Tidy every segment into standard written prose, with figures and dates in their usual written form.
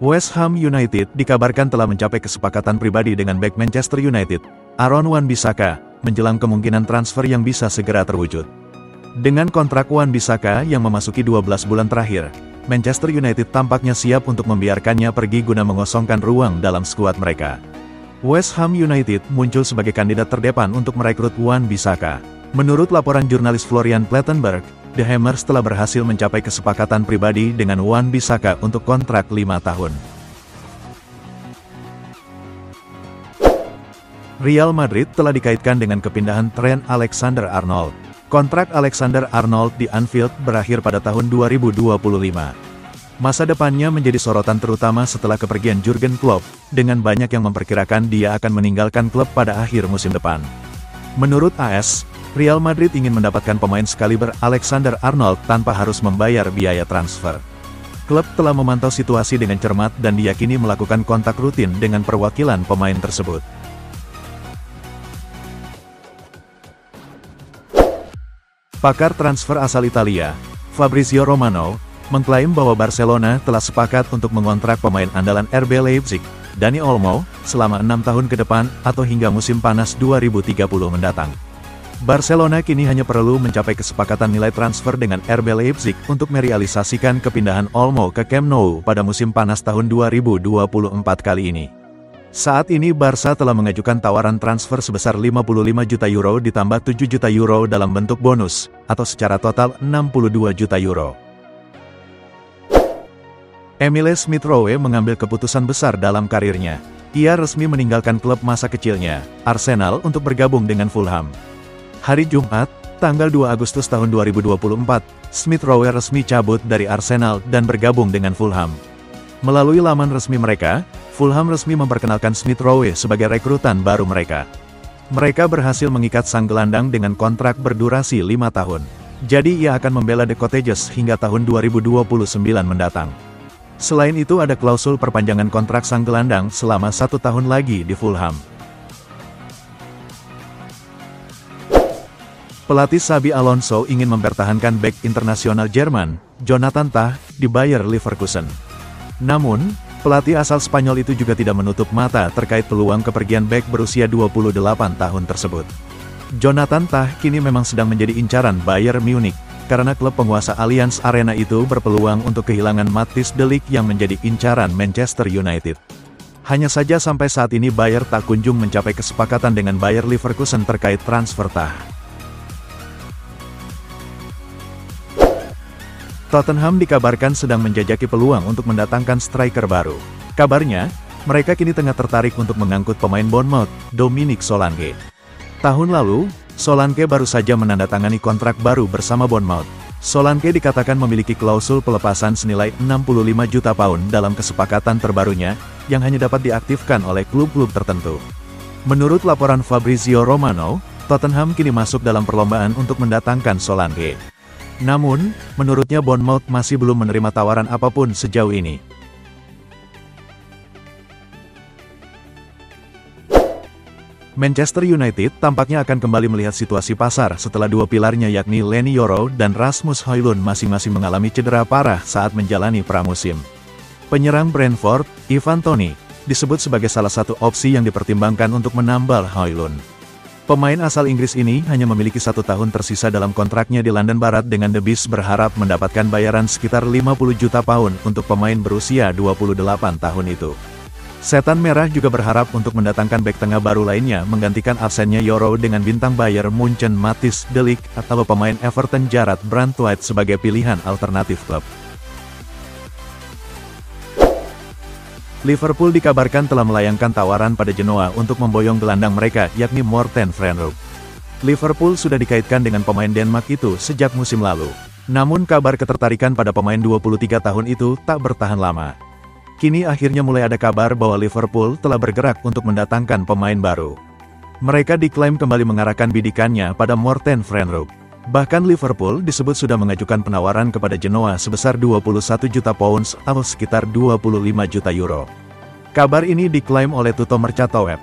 West Ham United dikabarkan telah mencapai kesepakatan pribadi dengan bek Manchester United, Aaron Wan-Bissaka, menjelang kemungkinan transfer yang bisa segera terwujud. Dengan kontrak Wan-Bissaka yang memasuki 12 bulan terakhir, Manchester United tampaknya siap untuk membiarkannya pergi guna mengosongkan ruang dalam skuad mereka. West Ham United muncul sebagai kandidat terdepan untuk merekrut Wan-Bissaka. Menurut laporan jurnalis Florian Plettenberg, The Hammers telah berhasil mencapai kesepakatan pribadi dengan Wan-Bissaka untuk kontrak 5 tahun. Real Madrid telah dikaitkan dengan kepindahan Trent Alexander-Arnold. Kontrak Alexander-Arnold di Anfield berakhir pada tahun 2025. Masa depannya menjadi sorotan terutama setelah kepergian Jurgen Klopp, dengan banyak yang memperkirakan dia akan meninggalkan klub pada akhir musim depan. Menurut AS, Real Madrid ingin mendapatkan pemain sekaliber Alexander-Arnold tanpa harus membayar biaya transfer. Klub telah memantau situasi dengan cermat dan diyakini melakukan kontak rutin dengan perwakilan pemain tersebut. Pakar transfer asal Italia, Fabrizio Romano, mengklaim bahwa Barcelona telah sepakat untuk mengontrak pemain andalan RB Leipzig, Dani Olmo, selama 6 tahun ke depan atau hingga musim panas 2030 mendatang. Barcelona kini hanya perlu mencapai kesepakatan nilai transfer dengan RB Leipzig untuk merealisasikan kepindahan Olmo ke Camp Nou pada musim panas tahun 2024 kali ini. Saat ini Barca telah mengajukan tawaran transfer sebesar 55 juta euro ditambah 7 juta euro dalam bentuk bonus, atau secara total 62 juta euro. Emile Smith-Rowe mengambil keputusan besar dalam karirnya. Ia resmi meninggalkan klub masa kecilnya, Arsenal, untuk bergabung dengan Fulham. Hari Jumat, tanggal 2 Agustus tahun 2024, Smith-Rowe resmi cabut dari Arsenal dan bergabung dengan Fulham. Melalui laman resmi mereka, Fulham resmi memperkenalkan Smith-Rowe sebagai rekrutan baru mereka. Mereka berhasil mengikat sang gelandang dengan kontrak berdurasi 5 tahun. Jadi ia akan membela The Cottages hingga tahun 2029 mendatang. Selain itu ada klausul perpanjangan kontrak sang gelandang selama 1 tahun lagi di Fulham. Pelatih Xabi Alonso ingin mempertahankan bek internasional Jerman, Jonathan Tah, di Bayer Leverkusen. Namun, pelatih asal Spanyol itu juga tidak menutup mata terkait peluang kepergian bek berusia 28 tahun tersebut. Jonathan Tah kini memang sedang menjadi incaran Bayern Munich, karena klub penguasa Allianz Arena itu berpeluang untuk kehilangan Matthijs de Ligt yang menjadi incaran Manchester United. Hanya saja sampai saat ini Bayer tak kunjung mencapai kesepakatan dengan Bayer Leverkusen terkait transfer Tah. Tottenham dikabarkan sedang menjajaki peluang untuk mendatangkan striker baru. Kabarnya, mereka kini tengah tertarik untuk mengangkut pemain Bournemouth, Dominic Solanke. Tahun lalu, Solanke baru saja menandatangani kontrak baru bersama Bournemouth. Solanke dikatakan memiliki klausul pelepasan senilai 65 juta pound dalam kesepakatan terbarunya, yang hanya dapat diaktifkan oleh klub-klub tertentu. Menurut laporan Fabrizio Romano, Tottenham kini masuk dalam perlombaan untuk mendatangkan Solanke. Namun, menurutnya Bournemouth masih belum menerima tawaran apapun sejauh ini. Manchester United tampaknya akan kembali melihat situasi pasar setelah dua pilarnya yakni Leny Yoro dan Rasmus Højlund masing-masing mengalami cedera parah saat menjalani pramusim. Penyerang Brentford, Ivan Toney, disebut sebagai salah satu opsi yang dipertimbangkan untuk menambal Højlund. Pemain asal Inggris ini hanya memiliki 1 tahun tersisa dalam kontraknya di London Barat dengan The Bees berharap mendapatkan bayaran sekitar 50 juta pound untuk pemain berusia 28 tahun itu. Setan Merah juga berharap untuk mendatangkan bek tengah baru lainnya menggantikan absennya Yoro dengan bintang Bayern Munchen Matthijs de Ligt atau pemain Everton Jarrad Branthwaite sebagai pilihan alternatif klub. Liverpool dikabarkan telah melayangkan tawaran pada Genoa untuk memboyong gelandang mereka yakni Morten Frenrup. Liverpool sudah dikaitkan dengan pemain Denmark itu sejak musim lalu. Namun kabar ketertarikan pada pemain 23 tahun itu tak bertahan lama. Kini akhirnya mulai ada kabar bahwa Liverpool telah bergerak untuk mendatangkan pemain baru. Mereka diklaim kembali mengarahkan bidikannya pada Morten Frenrup. Bahkan Liverpool disebut sudah mengajukan penawaran kepada Genoa sebesar 21 juta pounds atau sekitar 25 juta euro. Kabar ini diklaim oleh Tutto Mercato Web.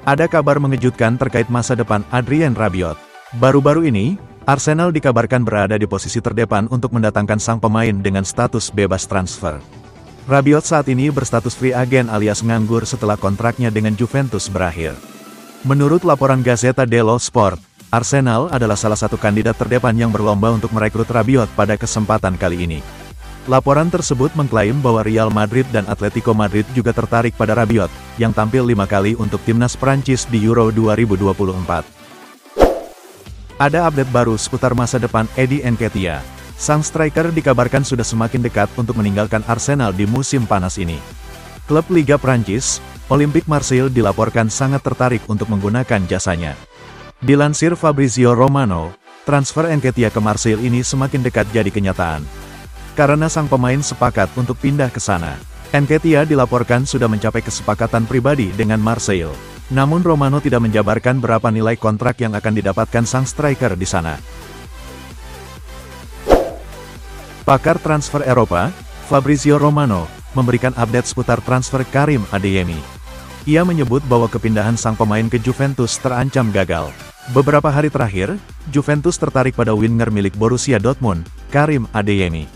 Ada kabar mengejutkan terkait masa depan Adrien Rabiot. Baru-baru ini, Arsenal dikabarkan berada di posisi terdepan untuk mendatangkan sang pemain dengan status bebas transfer. Rabiot saat ini berstatus free agent alias nganggur setelah kontraknya dengan Juventus berakhir. Menurut laporan Gazzetta dello Sport, Arsenal adalah salah satu kandidat terdepan yang berlomba untuk merekrut Rabiot pada kesempatan kali ini. Laporan tersebut mengklaim bahwa Real Madrid dan Atletico Madrid juga tertarik pada Rabiot, yang tampil 5 kali untuk timnas Prancis di Euro 2024. Ada update baru seputar masa depan Eddie Nketiah. Sang striker dikabarkan sudah semakin dekat untuk meninggalkan Arsenal di musim panas ini. Klub Liga Prancis, Olympique Marseille dilaporkan sangat tertarik untuk menggunakan jasanya. Dilansir Fabrizio Romano, transfer Nketiah ke Marseille ini semakin dekat jadi kenyataan. Karena sang pemain sepakat untuk pindah ke sana. Nketiah dilaporkan sudah mencapai kesepakatan pribadi dengan Marseille. Namun Romano tidak menjabarkan berapa nilai kontrak yang akan didapatkan sang striker di sana. Pakar transfer Eropa, Fabrizio Romano, memberikan update seputar transfer Karim Adeyemi. Ia menyebut bahwa kepindahan sang pemain ke Juventus terancam gagal. Beberapa hari terakhir, Juventus tertarik pada winger milik Borussia Dortmund, Karim Adeyemi.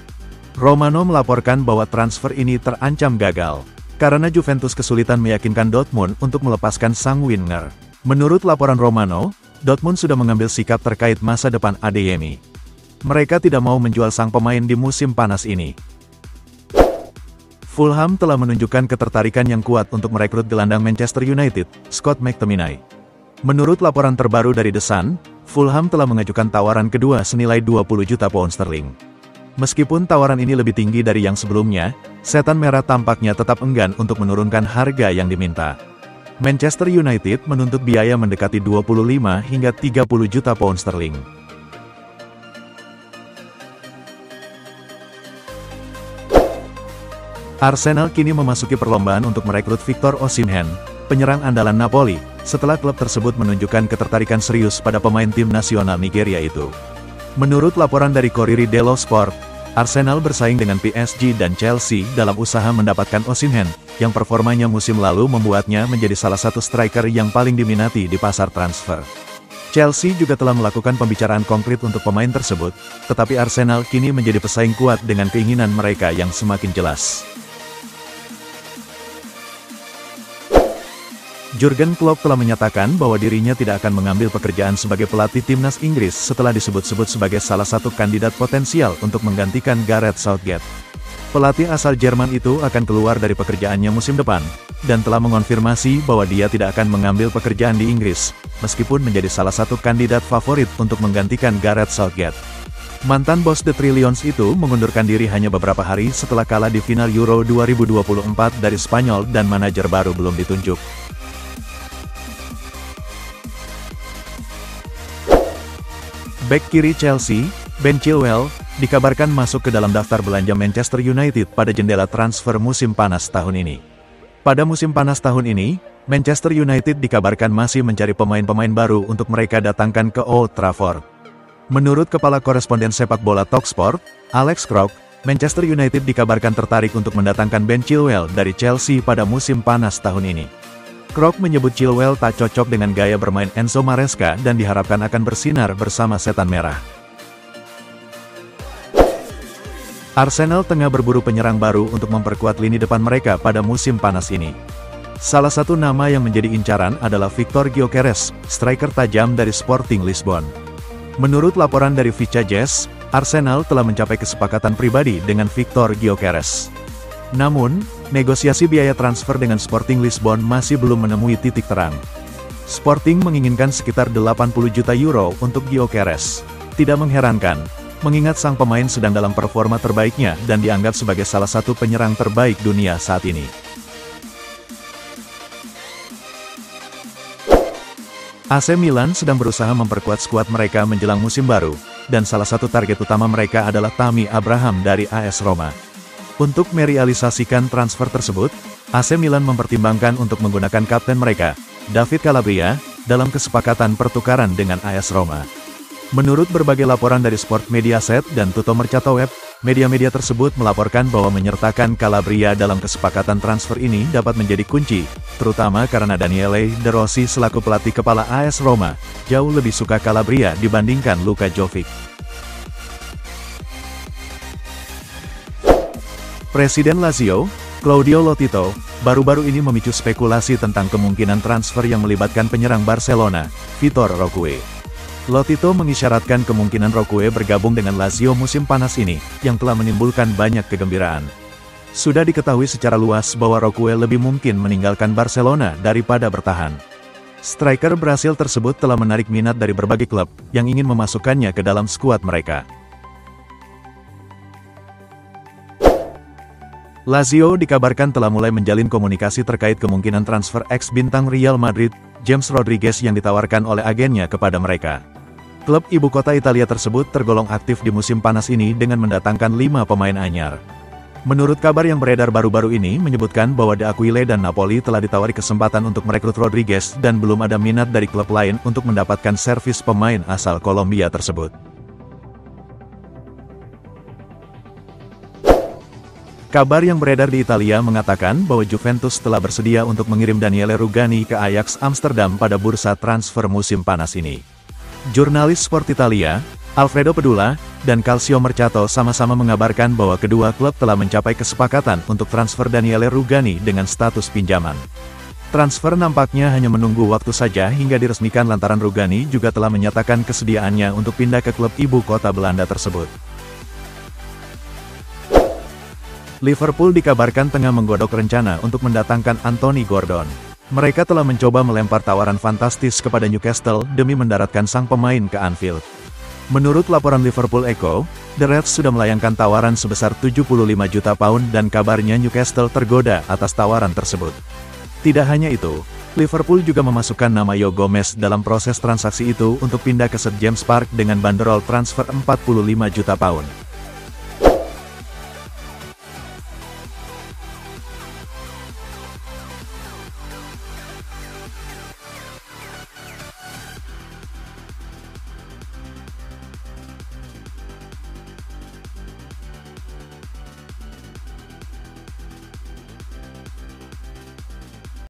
Romano melaporkan bahwa transfer ini terancam gagal, karena Juventus kesulitan meyakinkan Dortmund untuk melepaskan sang winger. Menurut laporan Romano, Dortmund sudah mengambil sikap terkait masa depan Adeyemi. Mereka tidak mau menjual sang pemain di musim panas ini. Fulham telah menunjukkan ketertarikan yang kuat untuk merekrut gelandang Manchester United, Scott McTominay. Menurut laporan terbaru dari The Sun, Fulham telah mengajukan tawaran kedua senilai 20 juta pound sterling. Meskipun tawaran ini lebih tinggi dari yang sebelumnya, Setan Merah tampaknya tetap enggan untuk menurunkan harga yang diminta. Manchester United menuntut biaya mendekati 25 hingga 30 juta pound sterling. Arsenal kini memasuki perlombaan untuk merekrut Victor Osimhen, penyerang andalan Napoli, setelah klub tersebut menunjukkan ketertarikan serius pada pemain tim nasional Nigeria itu. Menurut laporan dari Corriere dello Sport, Arsenal bersaing dengan PSG dan Chelsea dalam usaha mendapatkan Osimhen, yang performanya musim lalu membuatnya menjadi salah satu striker yang paling diminati di pasar transfer. Chelsea juga telah melakukan pembicaraan konkret untuk pemain tersebut, tetapi Arsenal kini menjadi pesaing kuat dengan keinginan mereka yang semakin jelas. Jurgen Klopp telah menyatakan bahwa dirinya tidak akan mengambil pekerjaan sebagai pelatih timnas Inggris setelah disebut-sebut sebagai salah satu kandidat potensial untuk menggantikan Gareth Southgate. Pelatih asal Jerman itu akan keluar dari pekerjaannya musim depan, dan telah mengonfirmasi bahwa dia tidak akan mengambil pekerjaan di Inggris, meskipun menjadi salah satu kandidat favorit untuk menggantikan Gareth Southgate. Mantan bos The Trillions itu mengundurkan diri hanya beberapa hari setelah kalah di final Euro 2024 dari Spanyol dan manajer baru belum ditunjuk. Bek kiri Chelsea, Ben Chilwell, dikabarkan masuk ke dalam daftar belanja Manchester United pada jendela transfer musim panas tahun ini. Pada musim panas tahun ini, Manchester United dikabarkan masih mencari pemain-pemain baru untuk mereka datangkan ke Old Trafford. Menurut Kepala Koresponden Sepak Bola Talksport, Alex Kruk, Manchester United dikabarkan tertarik untuk mendatangkan Ben Chilwell dari Chelsea pada musim panas tahun ini. Kruk menyebut Chilwell tak cocok dengan gaya bermain Enzo Maresca dan diharapkan akan bersinar bersama Setan Merah. Arsenal tengah berburu penyerang baru untuk memperkuat lini depan mereka pada musim panas ini. Salah satu nama yang menjadi incaran adalah Victor Gyökeres, striker tajam dari Sporting Lisbon. Menurut laporan dari Vica Jazz, Arsenal telah mencapai kesepakatan pribadi dengan Victor Gyökeres. Namun, negosiasi biaya transfer dengan Sporting Lisbon masih belum menemui titik terang. Sporting menginginkan sekitar 80 juta euro untuk Gyökeres. Tidak mengherankan, mengingat sang pemain sedang dalam performa terbaiknya dan dianggap sebagai salah satu penyerang terbaik dunia saat ini. AC Milan sedang berusaha memperkuat skuad mereka menjelang musim baru, dan salah satu target utama mereka adalah Tammy Abraham dari AS Roma. Untuk merealisasikan transfer tersebut, AC Milan mempertimbangkan untuk menggunakan kapten mereka, David Calabria, dalam kesepakatan pertukaran dengan AS Roma. Menurut berbagai laporan dari Sport Mediaset dan Tutto Mercato Web, Media-media tersebut melaporkan bahwa menyertakan Calabria dalam kesepakatan transfer ini dapat menjadi kunci, terutama karena Daniele De Rossi selaku pelatih kepala AS Roma, jauh lebih suka Calabria dibandingkan Luka Jovic. Presiden Lazio, Claudio Lotito, baru-baru ini memicu spekulasi tentang kemungkinan transfer yang melibatkan penyerang Barcelona, Vitor Roque. Lotito mengisyaratkan kemungkinan Roque bergabung dengan Lazio musim panas ini, yang telah menimbulkan banyak kegembiraan. Sudah diketahui secara luas bahwa Roque lebih mungkin meninggalkan Barcelona daripada bertahan. Striker Brasil tersebut telah menarik minat dari berbagai klub, yang ingin memasukkannya ke dalam skuad mereka. Lazio dikabarkan telah mulai menjalin komunikasi terkait kemungkinan transfer ex-bintang Real Madrid, James Rodriguez yang ditawarkan oleh agennya kepada mereka. Klub ibu kota Italia tersebut tergolong aktif di musim panas ini dengan mendatangkan 5 pemain anyar. Menurut kabar yang beredar baru-baru ini menyebutkan bahwa De Aquile dan Napoli telah ditawari kesempatan untuk merekrut Rodriguez dan belum ada minat dari klub lain untuk mendapatkan servis pemain asal Kolombia tersebut. Kabar yang beredar di Italia mengatakan bahwa Juventus telah bersedia untuk mengirim Daniele Rugani ke Ajax Amsterdam pada bursa transfer musim panas ini. Jurnalis Sport Italia, Alfredo Pedula, dan Calcio Mercato sama-sama mengabarkan bahwa kedua klub telah mencapai kesepakatan untuk transfer Daniele Rugani dengan status pinjaman. Transfer nampaknya hanya menunggu waktu saja hingga diresmikan lantaran Rugani juga telah menyatakan kesediaannya untuk pindah ke klub ibu kota Belanda tersebut. Liverpool dikabarkan tengah menggodok rencana untuk mendatangkan Anthony Gordon. Mereka telah mencoba melempar tawaran fantastis kepada Newcastle demi mendaratkan sang pemain ke Anfield. Menurut laporan Liverpool Echo, The Reds sudah melayangkan tawaran sebesar 75 juta pound dan kabarnya Newcastle tergoda atas tawaran tersebut. Tidak hanya itu, Liverpool juga memasukkan nama Joe Gomez dalam proses transaksi itu untuk pindah ke St James Park dengan banderol transfer 45 juta pound.